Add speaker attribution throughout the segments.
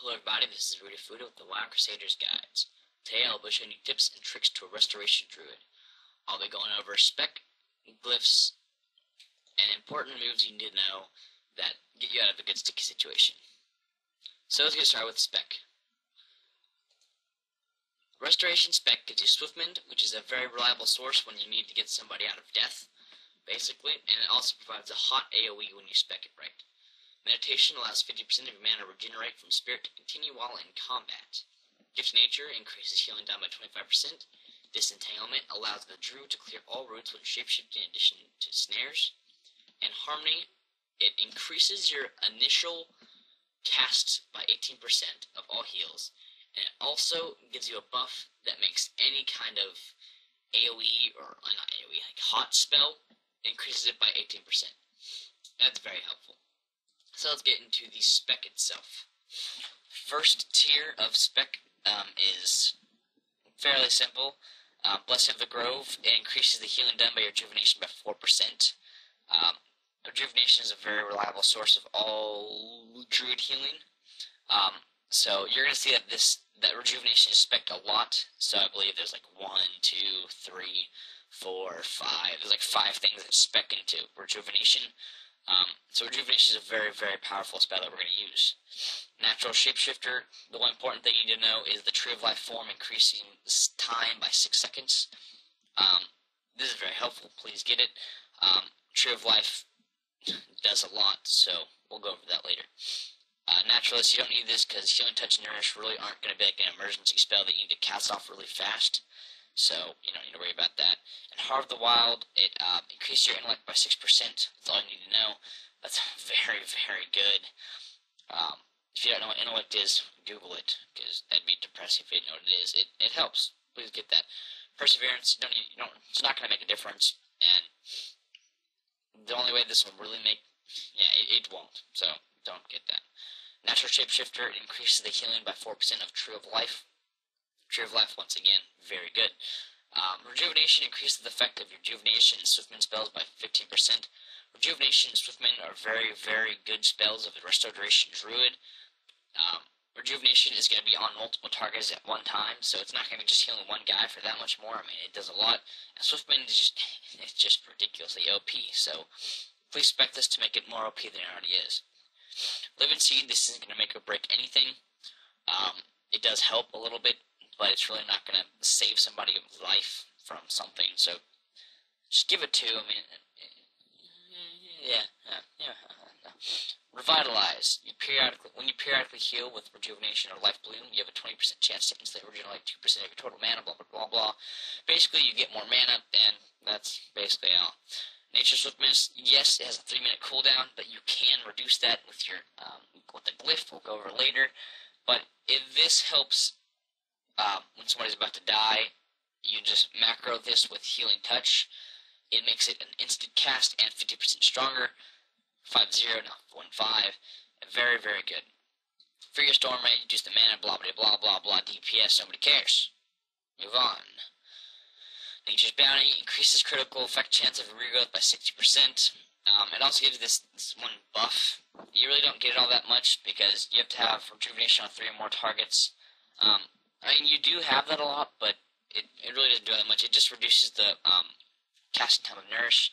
Speaker 1: Hello everybody, this is Resto Druid with the Wild Crusader's Guides. Today I'll be showing you tips and tricks to a Restoration Druid. I'll be going over spec, glyphs, and important moves you need to know that get you out of a good sticky situation. So let's get started with spec. Restoration spec gives you Swiftmend, which is a very reliable source when you need to get somebody out of death, basically, and it also provides a hot AoE when you spec it right. Meditation allows 50% of your mana to regenerate from spirit to continue while in combat. Gift Nature increases healing down by 25%. Disentanglement allows the druid to clear all roots when shapeshifting in addition to snares. And Harmony, it increases your initial cast by 18% of all heals. And it also gives you a buff that makes any kind of AoE, or not AoE, like hot spell, increases it by 18%. That's very helpful. So let's get into the spec itself. First tier of spec is fairly simple. Blessing of the Grove, it increases the healing done by your rejuvenation by 4%. Rejuvenation is a very reliable source of all druid healing. So you're going to see that rejuvenation is spec'd a lot. So I believe there's like 1, 2, 3, 4, 5. There's like 5 things that spec into rejuvenation. So Rejuvenation is a very, very powerful spell that we're going to use. Natural Shapeshifter, the one important thing you need to know is the Tree of Life form increasing time by 6 seconds. This is very helpful, please get it. Tree of Life does a lot, so we'll go over that later. Naturalist, you don't need this because Healing Touch and Nourish really aren't going to be like an emergency spell that you need to cast off really fast. So you don't need to worry about that. And Heart of the Wild, it increases your intellect by 6%. That's all you need to know. That's very, very good. If you don't know what intellect is, Google it, because that'd be depressing if you didn't know what it is. It helps. Please get that. Perseverance, it's not going to make a difference. And the only way this will really make, it won't. So don't get that. Natural Shapeshifter, it increases the healing by 4% of Tree of Life. Tree of Life, once again, very good. Rejuvenation increases the effect of your Rejuvenation and Swiftmend spells by 15%. Rejuvenation and Swiftmend are very, very good spells of the Restoration Druid. Rejuvenation is going to be on multiple targets at one time, so it's not going to be just healing one guy for that much more. I mean, it does a lot. And Swiftmend is just ridiculously OP, so please expect this to make it more OP than it already is. Live and Seed, this isn't going to make or break anything. It does help a little bit, but it's really not going to save somebody's life from something, so just give it 2. I mean, Revitalize. When you periodically heal with Rejuvenation or Life Bloom, you have a 20% chance to instantly regenerate 2% of your total mana, blah, blah, blah, blah. Basically, you get more mana, and that's basically all. Nature's Swiftness, yes, it has a 3-minute cooldown, but you can reduce that with your with the glyph we'll go over later. But if this helps when somebody's about to die, you just macro this with Healing Touch. It makes it an instant cast and 50% stronger. 5-0, not 1-5. Very, very good. For your Storm Ray, reduce the mana, blah, blah, blah, blah, blah, DPS, nobody cares. Move on. Nature's Bounty increases critical effect chance of regrowth by 60%. It also gives you this one buff. You really don't get it all that much because you have to have Rejuvenation on 3 or more targets. I mean, you do have that a lot, but it really doesn't do that much. It just reduces the casting time of Nourish.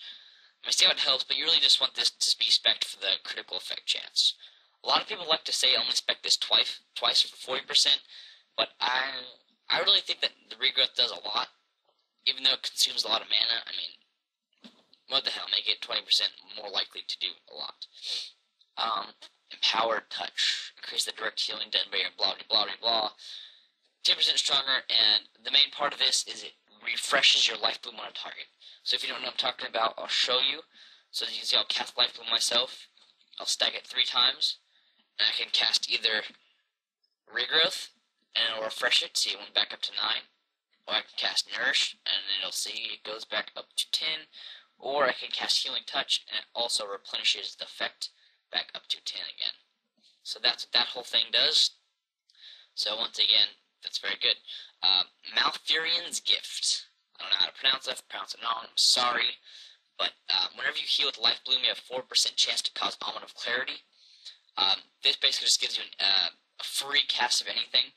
Speaker 1: I see how it helps, but you really just want this to be spec'd for the critical effect chance. A lot of people like to say only spec this twice for 40%, but I really think that the regrowth does a lot, even though it consumes a lot of mana. I mean, what the hell, make it 20% more likely to do a lot. Empowered Touch, increase the direct healing done by your blah, blah, blah, blah. 10% stronger, and the main part of this is it refreshes your Life Bloom on a target. So if you don't know what I'm talking about, I'll show you. So as you can see, I'll cast Life Bloom myself. I'll stack it 3 times, and I can cast either Regrowth, and it'll refresh it, see it went back up to 9. Or I can cast Nourish, and then it'll see it goes back up to 10. Or I can cast Healing Touch, and it also replenishes the effect back up to 10 again. So that's what that whole thing does. So once again, that's very good. Malfurion's Gift. I don't know how to pronounce it. If I pronounce it wrong, I'm sorry. But whenever you heal with Life Bloom, you have 4% chance to cause Omen of Clarity. This basically just gives you a free cast of anything.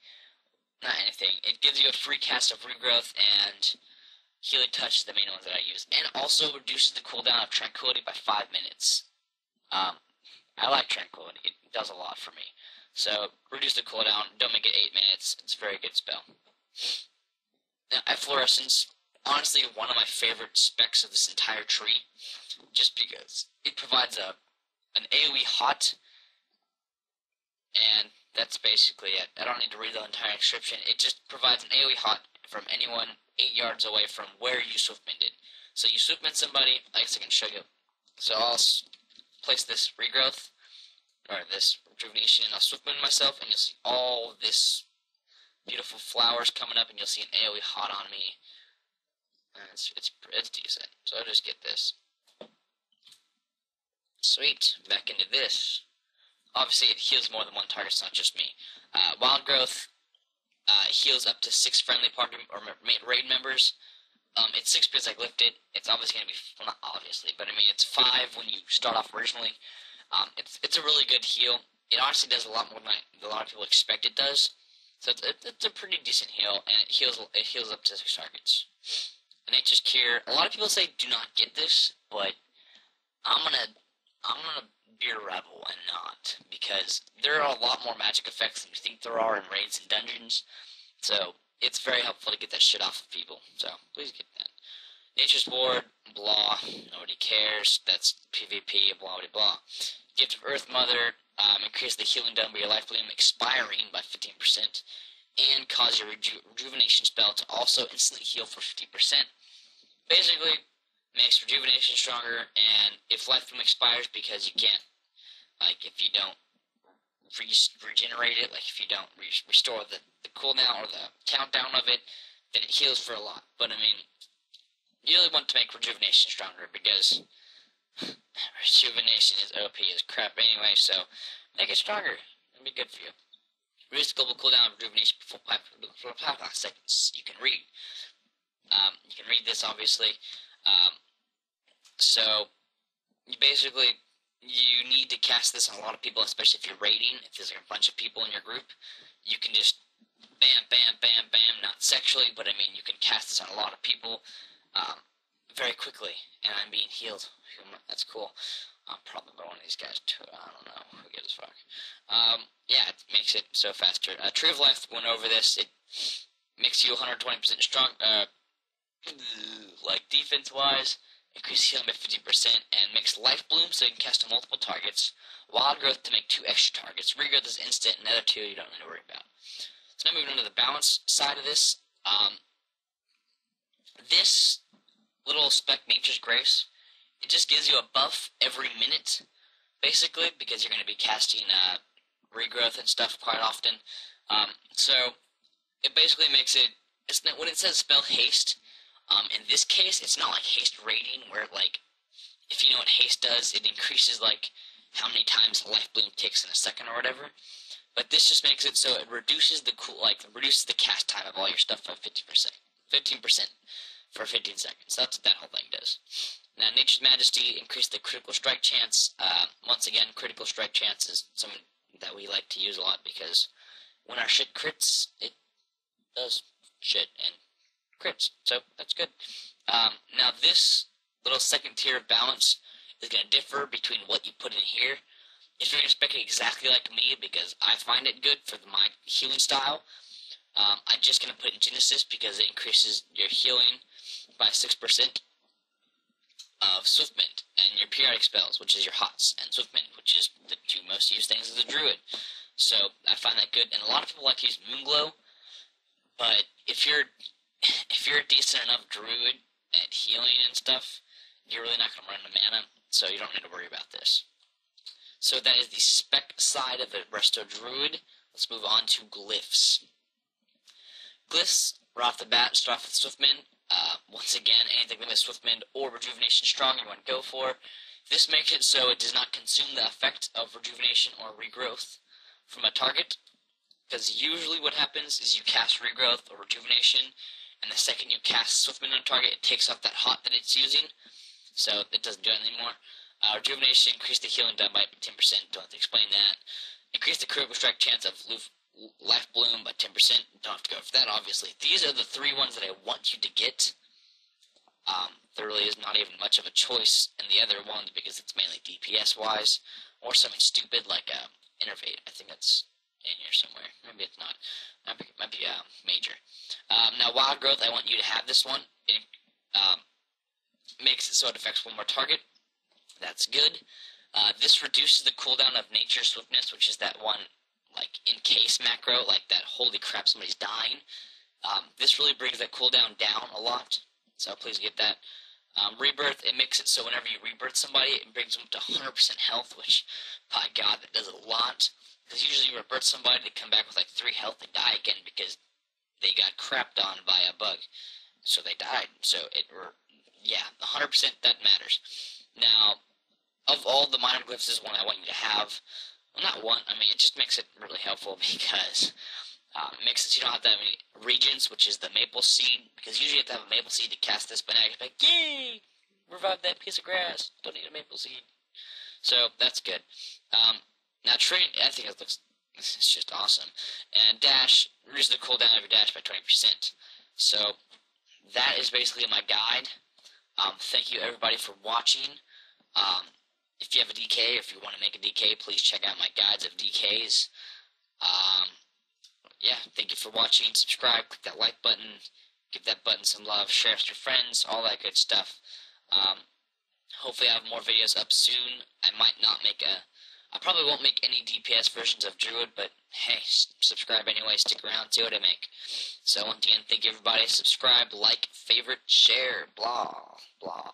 Speaker 1: Not anything. It gives you a free cast of Regrowth and Healing Touch, the main ones that I use. And also reduces the cooldown of Tranquility by 5 minutes. I like Tranquility. It does a lot for me. So, reduce the cooldown. Don't make it 8 minutes. It's a very good spell. Now, Efflorescence, honestly, one of my favorite specs of this entire tree. Just because it provides an AoE hot. And that's basically it. I don't need to read the entire description. It just provides an AoE hot from anyone 8 yards away from where you Swiftmended. So you Swiftmend somebody, I guess I can show you. So I'll place this Regrowth, or this Rejuvenation, and I'll Swiftmend myself, and you'll see all this beautiful flowers coming up, and you'll see an AoE hot on me. And it's decent. So I'll just get this. Sweet. Back into this. Obviously, it heals more than one target, it's not just me. Wild Growth heals up to 6 friendly party or raid members. It's 6 because I glyphed it. It's obviously going to be, well, not obviously, but I mean, it's 5 when you start off originally. It's a really good heal. It honestly does a lot more than a lot of people expect it does. So it's a pretty decent heal, and it heals up to 6 targets. Nature's Cure. A lot of people say do not get this, but I'm gonna be a rebel and not, because there are a lot more magic effects than you think there are in raids and dungeons. So it's very helpful to get that shit off of people. So please get that. Nature's Ward, blah, nobody cares. That's PvP, blah blah blah. Gift of Earth Mother, increase the healing done by your life bloom expiring by 15%, and cause your rejuvenation spell to also instantly heal for 50%. Basically, makes rejuvenation stronger, and if life bloom expires because you can't, like if you don't regenerate it, like if you don't restore the cooldown or the countdown of it, then it heals for a lot. But I mean, you really want to make rejuvenation stronger, because rejuvenation is OP as crap anyway, so make it stronger. It'll be good for you. Reduce the global cooldown of rejuvenation for 5 seconds. You can read. You can read this, obviously. So, you need to cast this on a lot of people, especially if you're raiding. If there's like a bunch of people in your group, you can just bam, bam, bam, bam, not sexually, but I mean, you can cast this on a lot of people very quickly, and I'm being healed. That's cool. Probably by one of these guys, too. I don't know. Who gives a fuck? Yeah, it makes it so faster. Tree of Life went over this. It makes you 120% strong, like defense-wise. Increases healing by 50%, and makes Life Bloom so you can cast on multiple targets. Wild Growth to make 2 extra targets. Regrowth is instant, and the other 2 you don't need to worry about. So now moving on to the balance side of this. This little spec, Nature's Grace, it just gives you a buff every minute, basically, because you're going to be casting Regrowth and stuff quite often. So it basically makes it, when it says spell haste, in this case, it's not like haste rating, where, like, if you know what haste does, it increases, like, how many times Life Bloom takes in a second or whatever. But this just makes it so it reduces reduces the cast time of all your stuff by 15% for 15 seconds. That's what that whole thing does. Now, Nature's Majesty increased the critical strike chance. Once again, critical strike chance is something that we like to use a lot, because when our shit crits, it does shit and crits, so that's good. Now this little second tier of balance is going to differ between what you put in here. If you're expecting exactly like me, because I find it good for my healing style, I'm just going to put in Genesis, because it increases your healing by 6% of Swiftmend, and your periodic spells, which is your hots, and Swiftmend, which is the 2 most used things as a druid. So I find that good, and a lot of people like to use Moonglow, but if you're a decent enough druid at healing and stuff, you're really not going to run out of mana, so you don't need to worry about this. So that is the spec side of the Resto Druid. Let's move on to glyphs. Glyphs, right off the bat, start off with Swiftmend. Once again, anything with Swiftmend or Rejuvenation Strong you want to go for. This makes it so it does not consume the effect of Rejuvenation or Regrowth from a target, because usually what happens is you cast Regrowth or Rejuvenation, and the second you cast Swiftmend on target, it takes off that hot that it's using, so it doesn't do it anymore. Rejuvenation increased the healing done by 10%, don't have to explain that. Increase the critical strike chance of life bloom by 10%. Don't have to go for that, obviously. These are the 3 ones that I want you to get. There really is not even much of a choice in the other ones because it's mainly DPS-wise, or something stupid like Innervate. I think that's in here somewhere. Maybe it's not. Might be major. Now, Wild Growth, I want you to have this one. It makes it so it affects one more target. That's good. This reduces the cooldown of Nature Swiftness, which is that one, like, in case macro, like that, holy crap, somebody's dying. This really brings that cooldown down a lot, so please get that. Rebirth, it makes it so whenever you rebirth somebody, it brings them up to 100% health, which, by God, that does a lot. Because usually you rebirth somebody, they come back with like 3 health and die again because they got crapped on by a bug. So they died. So yeah, 100% that matters. Now, of all the minor glyphs, this is one I want you to have. Well, not one, I mean, it just makes it really helpful because it makes it so you don't have that many regions, which is the maple seed, because usually you have to have a maple seed to cast this, but now you're like, yay! Revive that piece of grass. Don't need a maple seed. So, that's good. Now, train, I think it looks, it's just awesome. And dash, reduces the cooldown of your dash by 20%. So, that is basically my guide. Thank you, everybody, for watching. If you have a DK, if you want to make a DK, please check out my guides of DKs. Yeah, thank you for watching. Subscribe, click that like button, give that button some love, share it with your friends, all that good stuff. Hopefully I have more videos up soon. I probably won't make any DPS versions of Druid, but hey, subscribe anyway, stick around, see what I make. So once again, thank you everybody, subscribe, like, favorite, share, blah, blah.